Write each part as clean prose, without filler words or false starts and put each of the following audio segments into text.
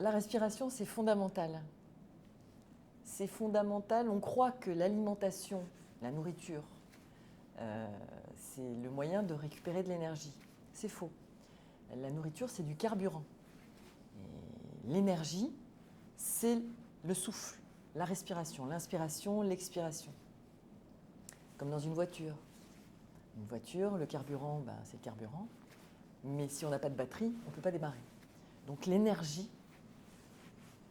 La respiration, c'est fondamental. C'est fondamental. On croit que l'alimentation, la nourriture, c'est le moyen de récupérer de l'énergie. C'est faux. La nourriture, c'est du carburant. Et l'énergie, c'est le souffle, la respiration, l'inspiration, l'expiration. Comme dans une voiture. Une voiture, le carburant, c'est le carburant. Mais si on n'a pas de batterie, on ne peut pas démarrer. Donc l'énergie,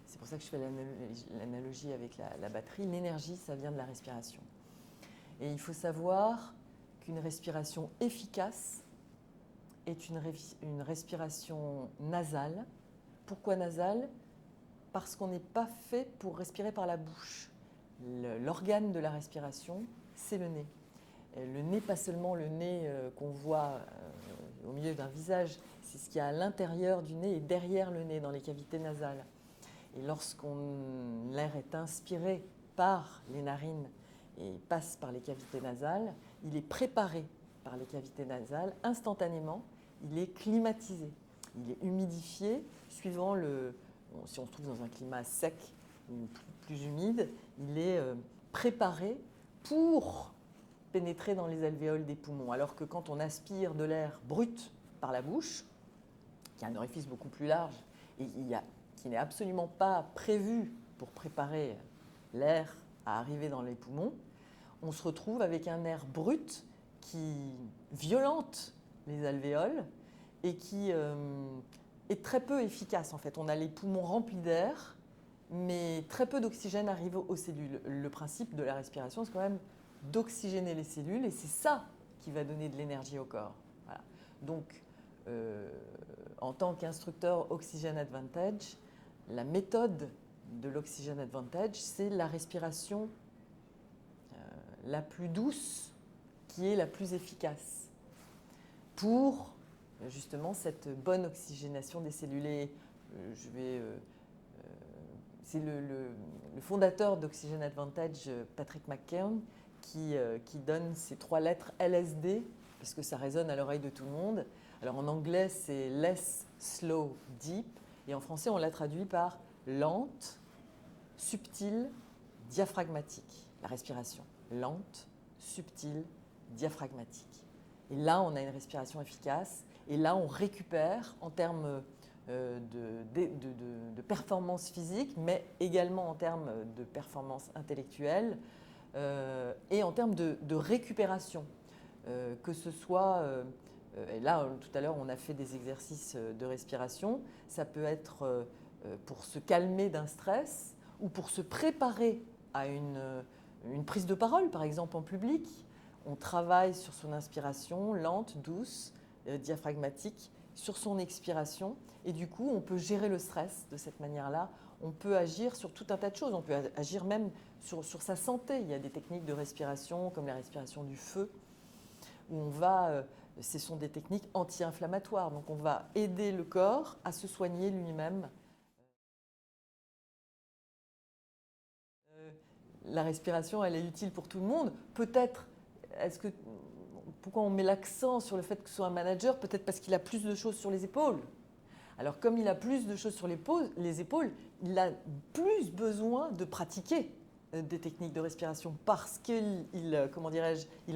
c'est pour ça que je fais l'analogie avec la batterie, l'énergie, ça vient de la respiration. Et il faut savoir qu'une respiration efficace est une respiration nasale. Pourquoi nasale ? Parce qu'on n'est pas fait pour respirer par la bouche. L'organe de la respiration, c'est le nez. Le nez, pas seulement le nez qu'on voit au milieu d'un visage, c'est ce qu'il y a à l'intérieur du nez et derrière le nez, dans les cavités nasales. Et l'air est inspiré par les narines et passe par les cavités nasales, il est préparé par les cavités nasales instantanément, il est climatisé, il est humidifié suivant si on se trouve dans un climat sec ou plus humide, il est préparé pour pénétrer dans les alvéoles des poumons. Alors que quand on aspire de l'air brut par la bouche, qui a un orifice beaucoup plus large et qui n'est absolument pas prévu pour préparer l'air à arriver dans les poumons, on se retrouve avec un air brut qui violente les alvéoles et qui est très peu efficace en fait. On a les poumons remplis d'air, mais très peu d'oxygène arrive aux cellules. Le principe de la respiration, c'est quand même d'oxygéner les cellules et c'est ça qui va donner de l'énergie au corps. Voilà. Donc, en tant qu'instructeur Oxygen Advantage, la méthode de l'Oxygen Advantage, c'est la respiration la plus douce qui est la plus efficace pour justement cette bonne oxygénation des cellules. Et c'est le fondateur d'Oxygen Advantage, Patrick McKeown, qui donne ces 3 lettres LSD, parce que ça résonne à l'oreille de tout le monde. Alors en anglais, c'est Less, Slow, Deep, et en français, on l'a traduit par lente, subtile, diaphragmatique. La respiration, lente, subtile, diaphragmatique. Et là, on a une respiration efficace, et là, on récupère en termes de performance physique, mais également en termes de performance intellectuelle et en termes de récupération. Que ce soit, et là tout à l'heure on a fait des exercices de respiration, ça peut être pour se calmer d'un stress ou pour se préparer à une prise de parole, par exemple en public. On travaille sur son inspiration lente, douce, diaphragmatique, sur son expiration et du coup on peut gérer le stress de cette manière-là. On peut agir sur tout un tas de choses, on peut agir même sur sa santé. Il y a des techniques de respiration comme la respiration du feu où ce sont des techniques anti-inflammatoires, donc on va aider le corps à se soigner lui-même. La respiration, elle est utile pour tout le monde. Peut-être, pourquoi on met l'accent sur le fait que ce soit un manager ? Peut-être parce qu'il a plus de choses sur les épaules. Alors comme il a plus de choses sur les épaules, il a plus besoin de pratiquer des techniques de respiration parce qu'il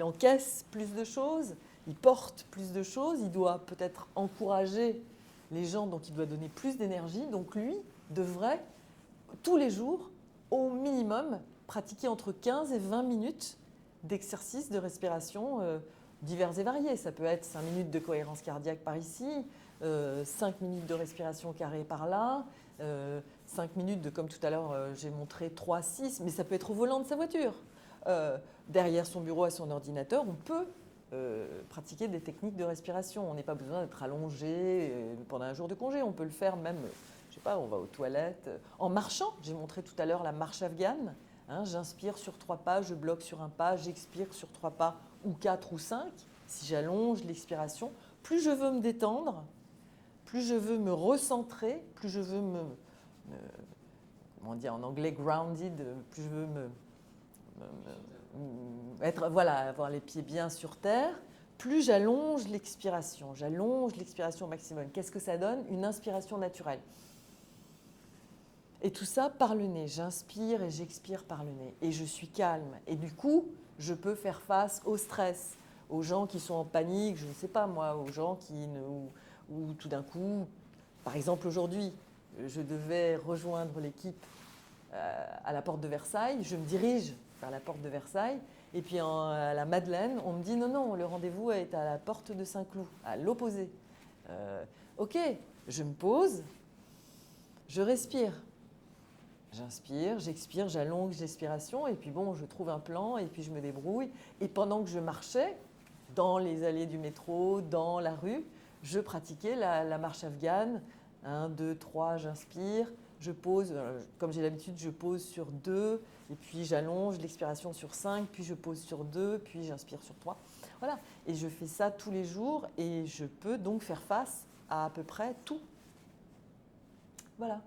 encaisse plus de choses, il porte plus de choses, il doit peut-être encourager les gens, donc il doit donner plus d'énergie. Donc lui devrait tous les jours, au minimum, pratiquer entre 15 et 20 minutes d'exercices de respiration divers et variés. Ça peut être 5 minutes de cohérence cardiaque par ici, 5 minutes de respiration carrée par là, 5 minutes de, comme tout à l'heure j'ai montré, 3-6, mais ça peut être au volant de sa voiture. Derrière son bureau à son ordinateur, on peut pratiquer des techniques de respiration. On n'a pas besoin d'être allongé pendant un jour de congé, on peut le faire même, je sais pas, on va aux toilettes, en marchant. J'ai montré tout à l'heure la marche afghane. J'inspire sur 3 pas, je bloque sur un pas, j'expire sur 3 pas ou 4 ou 5. Si j'allonge l'expiration, plus je veux me détendre, plus je veux me recentrer, plus je veux comment on dit en anglais, grounded, plus je veux avoir les pieds bien sur terre, plus j'allonge l'expiration au maximum. Qu'est-ce que ça donne ? Une inspiration naturelle. Et tout ça par le nez. J'inspire et j'expire par le nez. Et je suis calme. Et du coup, je peux faire face au stress, aux gens qui sont en panique, je ne sais pas moi, aux gens qui ou tout d'un coup, par exemple aujourd'hui, je devais rejoindre l'équipe à la porte de Versailles. Je me dirige vers la porte de Versailles. Et puis à la Madeleine, on me dit non, non, le rendez-vous est à la porte de Saint-Cloud, à l'opposé. Ok, je me pose, je respire. J'inspire, j'expire, j'allonge l'expiration et puis bon, je trouve un plan et puis je me débrouille. Et pendant que je marchais dans les allées du métro, dans la rue, je pratiquais la marche afghane. 1, 2, 3, j'inspire, je pose, comme j'ai l'habitude, je pose sur 2 et puis j'allonge l'expiration sur 5, puis je pose sur 2, puis j'inspire sur 3. Voilà, et je fais ça tous les jours et je peux donc faire face à peu près tout. Voilà.